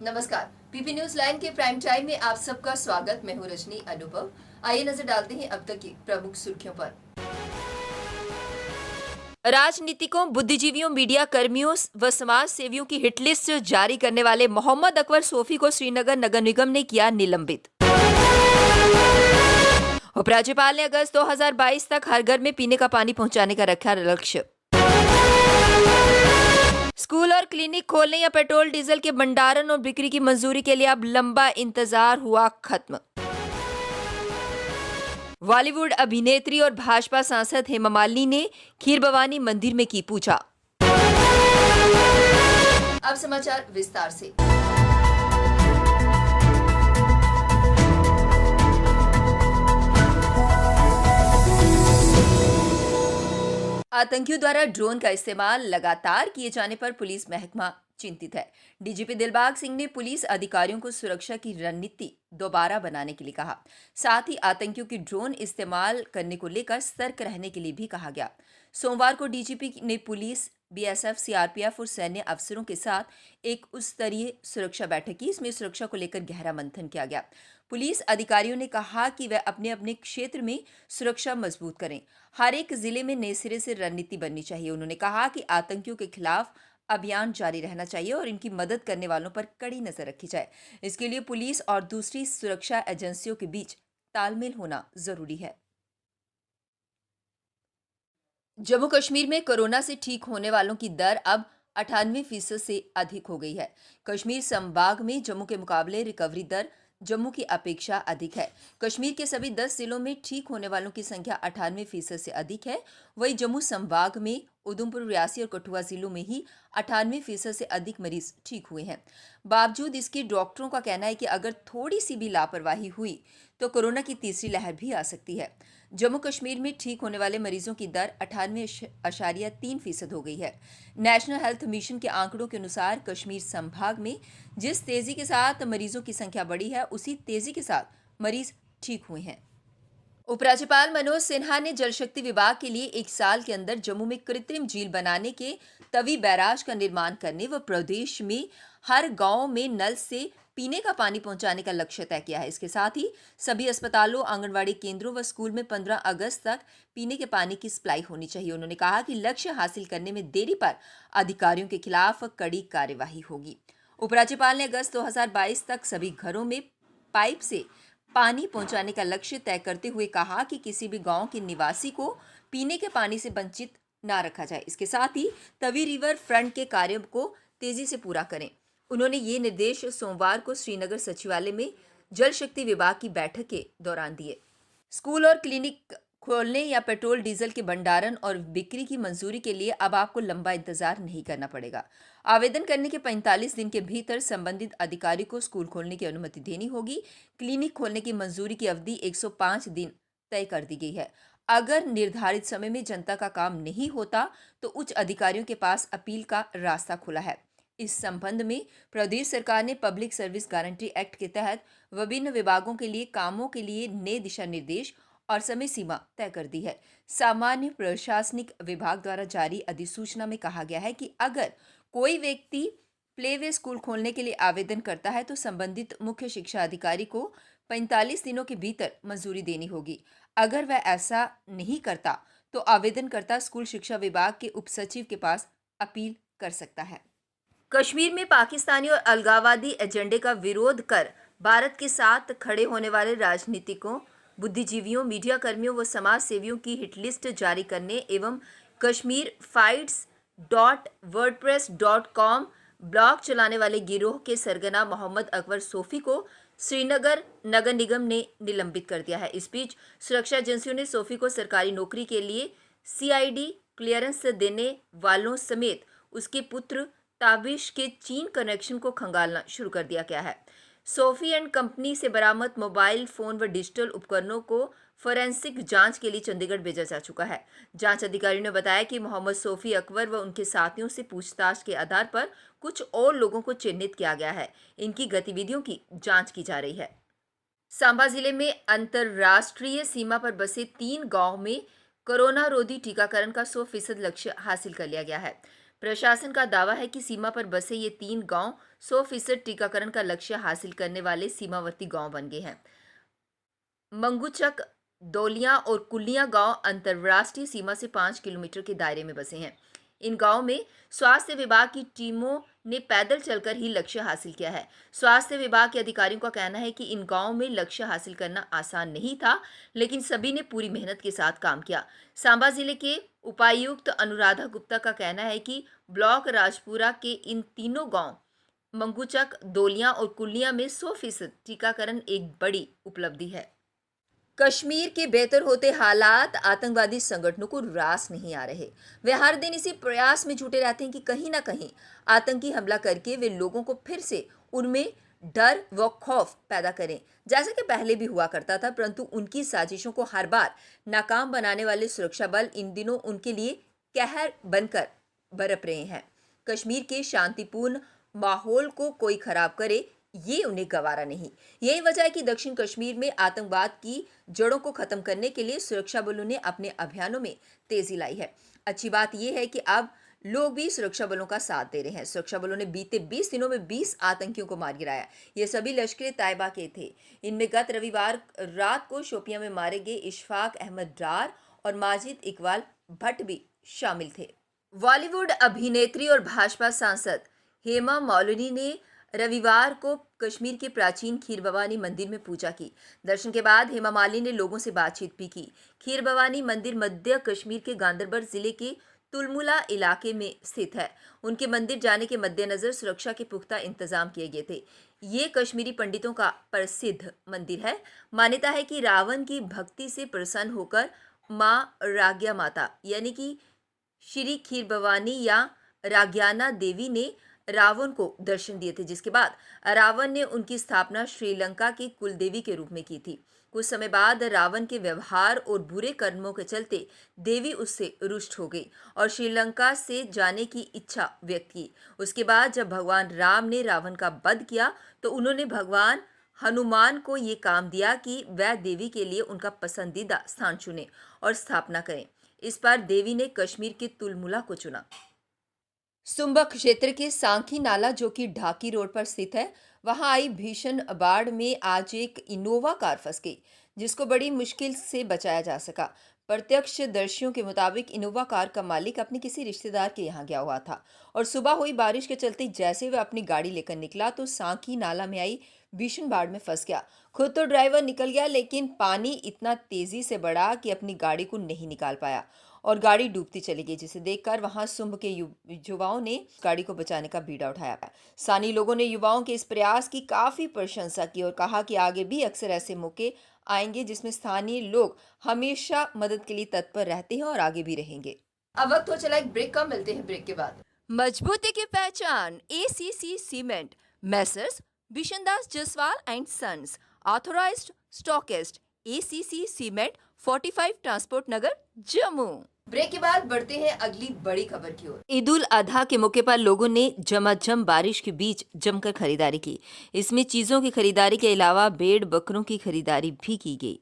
नमस्कार। PP news line के prime time में आप सबका स्वागत। मैं हूं रजनी अनुभव। आइए नजर डालते हैं अब तक की प्रमुख सुर्खियों पर। राजनीतिकों, बुद्धिजीवियों, मीडिया कर्मियों व समाज सेवियों की हिट लिस्ट जारी करने वाले मोहम्मद अकबर सोफी को श्रीनगर नगर निगम ने किया निलंबित। उपराज्यपाल ने अगस्त 2022 तक हर घर में पीने का पानी पहुंचाने का रखा लक्ष्य। स्कूल और क्लिनिक खोलने या पेट्रोल डीजल के भंडारण और बिक्री की मंजूरी के लिए अब लंबा इंतजार हुआ खत्म। बॉलीवुड अभिनेत्री और भाजपा सांसद हेमा मालिनी ने खीर भवानी मंदिर में की पूजा। अब समाचार विस्तार से। आतंकियों द्वारा ड्रोन का इस्तेमाल लगातार किए जाने पर पुलिस महकमा चिंतित है। डीजीपी दिलबाग सिंह ने पुलिस अधिकारियों को सुरक्षा की रणनीति दोबारा बनाने के लिए कहा। साथ ही आतंकियों की ड्रोन इस्तेमाल करने को लेकर सतर्क रहने के लिए भी कहा गया। सोमवार को डीजीपी ने पुलिस, बीएसएफ, सीआरपीएफ और सैन्य अफसरों के साथ एक उच्च स्तरीय सुरक्षा बैठक की। इसमें सुरक्षा को लेकर गहरा मंथन किया गया। पुलिस अधिकारियों ने कहा कि वे अपने अपने क्षेत्र में सुरक्षा मजबूत करें। हर एक जिले में नए सिरे से रणनीति बननी चाहिए। उन्होंने कहा कि आतंकियों के खिलाफ अभियान जारी रहना चाहिए और इनकी मदद करने वालों पर कड़ी नजर रखी जाए। इसके लिए पुलिस और दूसरी सुरक्षा एजेंसियों के बीच तालमेल होना जरूरी है। जम्मू कश्मीर में कोरोना से ठीक होने वालों की दर अब 98% से अधिक हो गई है। कश्मीर संभाग में जम्मू के मुकाबले रिकवरी दर जम्मू की अपेक्षा अधिक है। कश्मीर के सभी 10 जिलों में ठीक होने वालों की संख्या 98% से अधिक है। वहीं जम्मू संभाग में उधमपुर, रियासी और कठुआ जिलों में ही 98% से अधिक मरीज ठीक हुए हैं। बावजूद इसके डॉक्टरों का कहना है कि अगर थोड़ी सी भी लापरवाही हुई तो कोरोना की तीसरी लहर भी आ सकती है। जम्मू कश्मीर में ठीक होने वाले मरीजों की दर 98.3% हो गई है। नेशनल हेल्थ मिशन के आंकड़ों के अनुसार कश्मीर संभाग में जिस तेजी के साथ मरीजों की संख्या बढ़ी है, उसी तेजी के साथ मरीज ठीक हुए हैं। उपराज्यपाल मनोज सिन्हा ने जल शक्ति विभाग के लिए 1 साल के अंदर जम्मू में कृत्रिम झील बनाने के तवी बैराज का निर्माण करने व प्रदेश में हर गांव में नल से पीने का पानी पहुंचाने का लक्ष्य तय किया है। इसके साथ ही सभी अस्पतालों, आंगनवाड़ी केंद्रों व स्कूल में 15 अगस्त तक पीने के पानी की सप्लाई होनी चाहिए। उन्होंने कहा कि लक्ष्य हासिल करने में देरी पर अधिकारियों के खिलाफ कड़ी कार्यवाही होगी। उपराज्यपाल ने अगस्त 2022 तक सभी घरों में पाइप से पानी पहुंचाने का लक्ष्य तय करते हुए कहा कि किसी भी गांव के निवासी को पीने के पानी से वंचित ना रखा जाए। इसके साथ ही तवी रिवर फ्रंट के कार्य को तेजी से पूरा करें। उन्होंने ये निर्देश सोमवार को श्रीनगर सचिवालय में जल शक्ति विभाग की बैठक के दौरान दिए। स्कूल और क्लिनिक खोलने या पेट्रोल डीजल के भंडारण और बिक्री की मंजूरी के लिए अब आपको लंबा इंतजार नहीं करना पड़ेगा। आवेदन करने के 45 दिन के भीतर संबंधित अधिकारी को स्कूल खोलने की अनुमति देनी होगी। क्लिनिक खोलने की मंजूरी की अवधि 105 दिन तय कर दी गई है। अगर निर्धारित समय में जनता का काम नहीं होता तो उच्च अधिकारियों के पास अपील का रास्ता खुला है। इस संबंध में प्रदेश सरकार ने पब्लिक सर्विस गारंटी एक्ट के तहत विभिन्न विभागों के लिए कामों के लिए नए दिशा निर्देश और समय सीमा तय कर दी है। सामान्य प्रशासनिक विभाग द्वारा जारी अधिसूचना में कहा गया है कि अगर कोई व्यक्ति प्लेवे स्कूल खोलने के लिए आवेदन करता है तो संबंधित मुख्य शिक्षा अधिकारी को 45 दिनों के भीतर मंजूरी देनी होगी। अगर वह ऐसा नहीं करता तो आवेदनकर्ता स्कूल शिक्षा विभाग के उप सचिव के पास अपील कर सकता है। कश्मीर में पाकिस्तानी और अलगाववादी एजेंडे का विरोध कर भारत के साथ खड़े होने वाले राजनीतिकों, बुद्धिजीवियों, मीडिया कर्मियों व समाज सेवियों की हिट लिस्ट जारी करने एवं kashmirfights.wordpress.com ब्लॉग चलाने वाले गिरोह के सरगना मोहम्मद अकबर सोफी को श्रीनगर नगर निगम ने निलंबित कर दिया है। इस बीच सुरक्षा एजेंसियों ने सोफी को सरकारी नौकरी के लिए सीआईडी क्लियरेंस देने वालों समेत उसके पुत्र ताबिश के चीन कनेक्शन को खंगालना शुरू कर दिया गया है। सोफी एंड कंपनी से बरामद मोबाइल फोन व डिजिटल उपकरणों को फोरेंसिक जांच के लिए चंडीगढ़ भेजा जा चुका है। जांच अधिकारियों ने बताया कि मोहम्मद सोफी अकबर व उनके साथियों से पूछताछ के आधार पर कुछ और लोगों को चिन्हित किया गया है। इनकी गतिविधियों की जांच की जा रही है। सांबा जिले में अंतर्राष्ट्रीय सीमा पर बसे 3 गांव में कोरोना रोधी टीकाकरण का 100% लक्ष्य हासिल कर लिया गया है। प्रशासन का दावा है कि सीमा पर बसे ये 3 गांव 100% टीकाकरण का लक्ष्य हासिल करने वाले सीमावर्ती गांव बन गए हैं। मंगूचक, दौलियां और कुल्लियां गांव अंतर्राष्ट्रीय सीमा से 5 किलोमीटर के दायरे में बसे हैं। इन गांवों में स्वास्थ्य विभाग की टीमों ने पैदल चलकर ही लक्ष्य हासिल किया है। स्वास्थ्य विभाग के अधिकारियों का कहना है कि इन गांवों में लक्ष्य हासिल करना आसान नहीं था, लेकिन सभी ने पूरी मेहनत के साथ काम किया। सांबा जिले के उपायुक्त अनुराधा गुप्ता का कहना है कि ब्लॉक राजपुरा के इन तीनों गांव मंगूचक, दौलियां और कुल्लियां में 100% टीकाकरण एक बड़ी उपलब्धि है। कश्मीर के बेहतर होते हालात आतंकवादी संगठनों को रास नहीं आ रहे। वे हर दिन इसी प्रयास में जुटे रहते हैं कि कहीं ना कहीं आतंकी हमला करके वे लोगों को फिर से उनमें डर व खौफ पैदा करें, जैसा कि पहले भी हुआ करता था। परंतु उनकी साजिशों को हर बार नाकाम बनाने वाले सुरक्षा बल इन दिनों उनके लिए कहर बनकर बरप रहे हैं। कश्मीर के शांतिपूर्ण माहौल को कोई खराब करे, ये उन्हें गवारा नहीं। यही वजह है कि दक्षिण कश्मीर में आतंकवाद की जड़ों को खत्म करने के लिए सुरक्षा बलों ने अपने अभियानों में तेजी लाई है। अच्छी बात यह है कि अब लोग भी सुरक्षा बलों का साथ दे रहे हैं। सुरक्षा बलों ने बीते 20 दिनों में 20 आतंकियों को मार गिराया। ये सभी लश्कर तैयबा के थे। इनमें गत रविवार रात को शोपियां में मारे गए इशफाक अहमद डार और माजिद इकबाल भट्ट भी शामिल थे। बॉलीवुड अभिनेत्री और भाजपा सांसद हेमा मालिनी ने रविवार को कश्मीर के प्राचीन खीर भवानी मंदिर में पूजा की। दर्शन के बाद हेमा मालिनी ने लोगों से बातचीत भी की। खीर भवानी मंदिर मध्य कश्मीर के गांदरबल जिले के तुलमुला इलाके में स्थित है। उनके मंदिर जाने के मद्देनजर सुरक्षा के पुख्ता इंतजाम किए गए थे। ये कश्मीरी पंडितों का प्रसिद्ध मंदिर है। मान्यता है कि रावण की भक्ति से प्रसन्न होकर माँ राग्या माता यानी कि श्री खीर भवानी या राग्याना देवी ने रावण को दर्शन दिए थे, जिसके बाद रावण ने उनकी स्थापना श्रीलंका की कुलदेवी के रूप में की थी। कुछ समय बाद रावण के व्यवहार और बुरे कर्मों के चलते देवी उससे रुष्ट हो गई और श्रीलंका से जाने की इच्छा व्यक्त की। उसके बाद जब भगवान राम ने रावण का वध किया तो उन्होंने भगवान हनुमान को ये काम दिया कि वह देवी के लिए उनका पसंदीदा स्थान चुने और स्थापना करें। इस पर देवी ने कश्मीर के तुलमुला को चुना। सुंबक क्षेत्र के सांखी नाला जो कि ढाकी रोड पर स्थित है, वहां आई भीषण बाढ़ में आज एक इनोवा कार फंस गई, जिसको बड़ी मुश्किल से बचाया जा सका। प्रत्यक्षदर्शियों के मुताबिक इनोवा कार का मालिक अपने किसी रिश्तेदार के यहाँ गया हुआ था और सुबह हुई बारिश के चलते जैसे वह अपनी गाड़ी लेकर निकला तो सांखी नाला में आई भीषण बाढ़ में फंस गया। खुद तो ड्राइवर निकल गया, लेकिन पानी इतना तेजी से बढ़ा कि अपनी गाड़ी को नहीं निकाल पाया और गाड़ी डूबती चली गई, जिसे देखकर वहां सुंब के युवाओं ने गाड़ी को बचाने का बीड़ा उठाया। स्थानीय लोगों ने युवाओं के इस प्रयास की काफी प्रशंसा की और कहा कि आगे भी अक्सर ऐसे मौके आएंगे जिसमें स्थानीय लोग हमेशा मदद के लिए तत्पर रहते हैं और आगे भी रहेंगे। अब वक्त हो चला एक ब्रेक का, मिलते हैं ब्रेक के बाद। मजबूती की पहचान ACC cement, messrs Bishandas Jaswal and sons, authorised stockist, ACC cement, 45 transport Nagar, Jammu. Break के बाद बढ़ते हैं अगली बड़ी खबर की ओर। ईद उल अधा के मौके पर लोगों ने झमाझम बारिश के बीच जमकर खरीदारी की। इसमें चीजों की खरीदारी के अलावा भेड़ बकरों की खरीदारी भी की गई।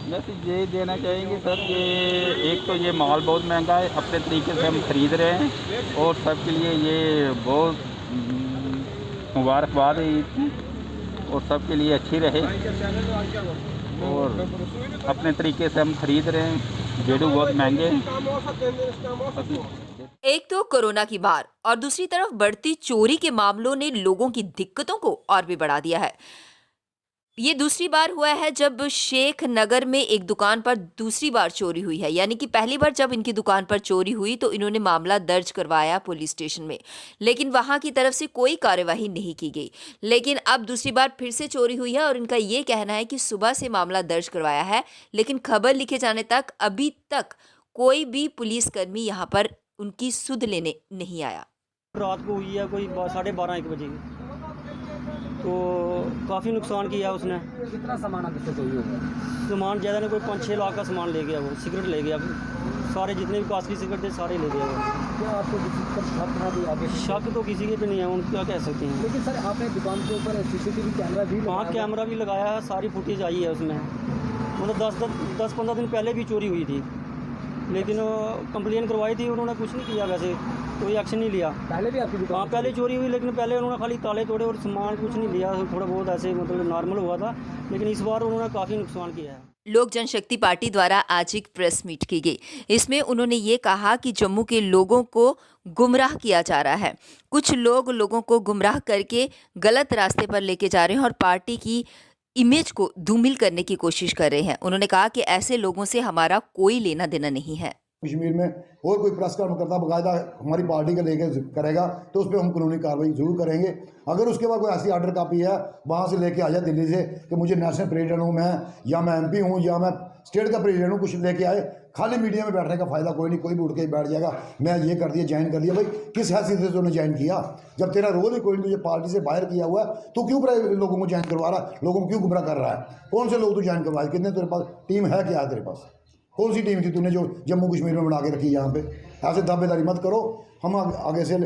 मैसेज ये देना चाहेंगे सर कि एक तो ये माल बहुत महंगा है, अपने तरीके से हम खरीद रहे हैं और सबके लिए ये बहुत मुबारकबाद है ईद की और सबके लिए अच्छी रहे और अपने तरीके से हम खरीद रहे हैं। गेड़ू बहुत महंगे हैं। एक तो कोरोना की मार और दूसरी तरफ बढ़ती चोरी के मामलों ने लोगों की दिक्कतों को और भी बढ़ा दिया है। ये दूसरी बार हुआ है जब शेख नगर में एक दुकान पर दूसरी बार चोरी हुई है। यानी कि पहली बार जब इनकी दुकान पर चोरी हुई तो इन्होंने मामला दर्ज करवाया पुलिस स्टेशन में, लेकिन वहां की तरफ से कोई कार्यवाही नहीं की गई। लेकिन अब दूसरी बार फिर से चोरी हुई है और इनका ये कहना है कि सुबह से मामला दर्ज करवाया है, लेकिन खबर लिखे जाने तक अभी तक कोई भी पुलिसकर्मी यहाँ पर उनकी सुध लेने नहीं आया। रात को हुई है कोई 12:30-1 बजे, तो काफ़ी नुकसान किया उसने। कितना सामान आपसे चोरी हो गया? सामान ज़्यादा नहीं, कोई 5-6 लाख का सामान ले गया वो। सिगरेट ले गया, सारे जितने भी कॉस्टली सिगरेट थे सारे ले गया वो। क्या आपको किसी पर शक था भी आगे? शक तो किसी के भी नहीं है, उन क्या कह सकते हैं। लेकिन सर आपने दुकान के ऊपर CCTV कैमरा भी वहाँ कैमरा भी लगाया है, सारी फुटेज आई है उसमें। मतलब 10-15 दिन पहले भी चोरी हुई थी। लेकिन कंप्लेन करवाई थी, उन्होंने कुछ नहीं किया, वैसे कोई एक्शन नहीं लिया। पहले भी आपकी हाँ, दुकान पहले चोरी हुई, लेकिन पहले उन्होंने खाली ताले तोड़े और सामान कुछ नहीं लिया, थोड़ा बहुत ऐसे मतलब नॉर्मल हुआ था, लेकिन इस बार उन्होंने काफ़ी नुकसान किया है। लोक जनशक्ति पार्टी द्वारा आज एक प्रेस मीट की गई। इसमें उन्होंने ये कहा कि जम्मू के लोगों को गुमराह किया जा रहा है। कुछ लोग लोगों को गुमराह करके गलत रास्ते पर लेके जा रहे हैं और पार्टी की इमेज को धूमिल करने की कोशिश कर रहे हैं। उन्होंने कहा कि ऐसे लोगों से हमारा कोई लेना देना नहीं है। कश्मीर में और कोई प्रेस करता बाकायदा हमारी पार्टी का लेके करेगा तो उस पर हम कानूनी कार्रवाई जरूर करेंगे। अगर उसके बाद कोई ऐसी आर्डर कापी है वहाँ से लेके आ जाए दिल्ली से कि मुझे नेशनल प्रेसिडेंट हूँ मैं, या मैं MP हूँ, या मैं स्टेट का प्रेसिडेंट हूँ, कुछ लेके आए, खाली मीडिया में बैठने का फ़ायदा कोई नहीं। कोई भी उठ के बैठ जाएगा मैं ये कर दिया, ज्वाइन कर दिया। भाई किस हैसियत से तूने ज्वाइन किया? जब तेरा रोल ही कोई नहीं, तुझे पार्टी से बाहर किया हुआ है, तो क्यों लोगों को ज्वाइन करवा रहा है? लोगों को क्यों गुमराह कर रहा है? कौन से लोग तू ज्वाइन करवाए? कितने तेरे पास टीम है? क्या है तेरे पास? कौन सी टीम थी तूने जो जम्मू कश्मीर में बना के रखी? यहाँ पे ऐसे दावेदारी मत करो। हम आगे से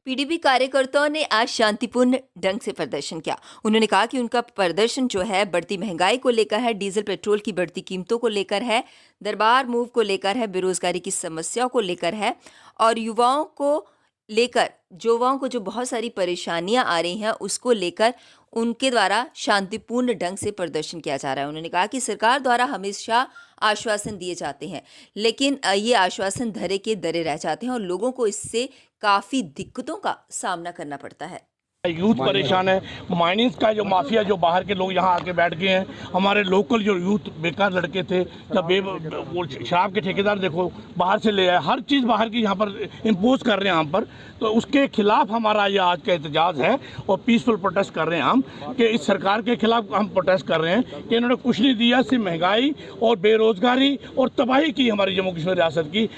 पीडीपी कार्यकर्ताओं ने आज शांतिपूर्ण ढंग से प्रदर्शन किया। उन्होंने कहा कि उनका प्रदर्शन जो है बढ़ती महंगाई को लेकर है, डीजल पेट्रोल की बढ़ती कीमतों को लेकर है, दरबार मूव को लेकर है, बेरोजगारी की समस्याओं को लेकर है और युवाओं को जो बहुत सारी परेशानियां आ रही हैं उसको लेकर उनके द्वारा शांतिपूर्ण ढंग से प्रदर्शन किया जा रहा है। उन्होंने कहा कि सरकार द्वारा हमेशा आश्वासन दिए जाते हैं, लेकिन ये आश्वासन धरे के धरे रह जाते हैं और लोगों को इससे काफ़ी दिक्कतों का सामना करना पड़ता है। यूथ परेशान है, माइनिंग का जो माफिया, जो बाहर के लोग यहाँ आके बैठ गए हैं। हमारे लोकल जो यूथ बेकार लड़के थे, जब वो शराब के ठेकेदार देखो बाहर से ले आए, हर चीज़ बाहर की यहाँ पर इम्पोज कर रहे हैं हम पर, तो उसके खिलाफ हमारा ये आज का एहतजाज है और पीसफुल प्रोटेस्ट कर रहे हैं हम कि इस सरकार के खिलाफ हम प्रोटेस्ट कर रहे हैं कि इन्होंने कुछ नहीं दिया, सिर्फ महंगाई और बेरोजगारी और तबाही की हमारी जम्मू कश्मीर रियासत की।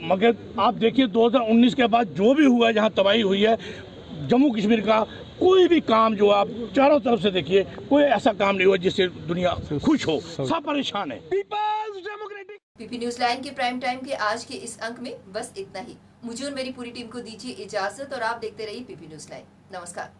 मगर आप देखिए 2019 के बाद जो भी हुआ है, जहाँ तबाही हुई है, जम्मू कश्मीर का कोई भी काम जो आप चारों तरफ से देखिए, कोई ऐसा काम नहीं हुआ जिससे दुनिया खुश हो, सब परेशान है। पीपी न्यूज लाइन के प्राइम टाइम के आज के इस अंक में बस इतना ही। मुझे और मेरी पूरी टीम को दीजिए इजाजत और आप देखते रहिए पीपी न्यूज लाइन। नमस्कार।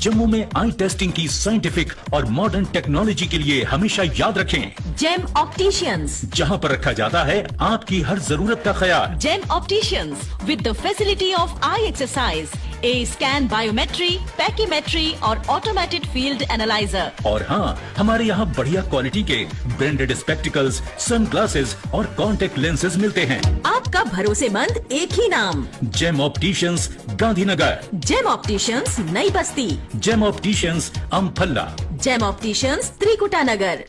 जम्मू में आई टेस्टिंग की साइंटिफिक और मॉडर्न टेक्नोलॉजी के लिए हमेशा याद रखें जेम ऑप्टिशियंस, जहां पर रखा जाता है आपकी हर जरूरत का ख्याल। Gem opticians with the facility of eye exercise, A scan, biometry, pachymetry और ऑटोमेटेड फील्ड एनालाइजर। और हाँ, हमारे यहाँ बढ़िया क्वालिटी के ब्रांडेड स्पेक्टिकल्स, सनग्लासेस और कॉन्टेक्ट लेंसेज मिलते हैं। आपका भरोसेमंद एक ही नाम, Gem opticians, Gandhinagar. Gem opticians, Nai Basti. Gem opticians, Amphalla. Gem opticians, Trikuta नगर।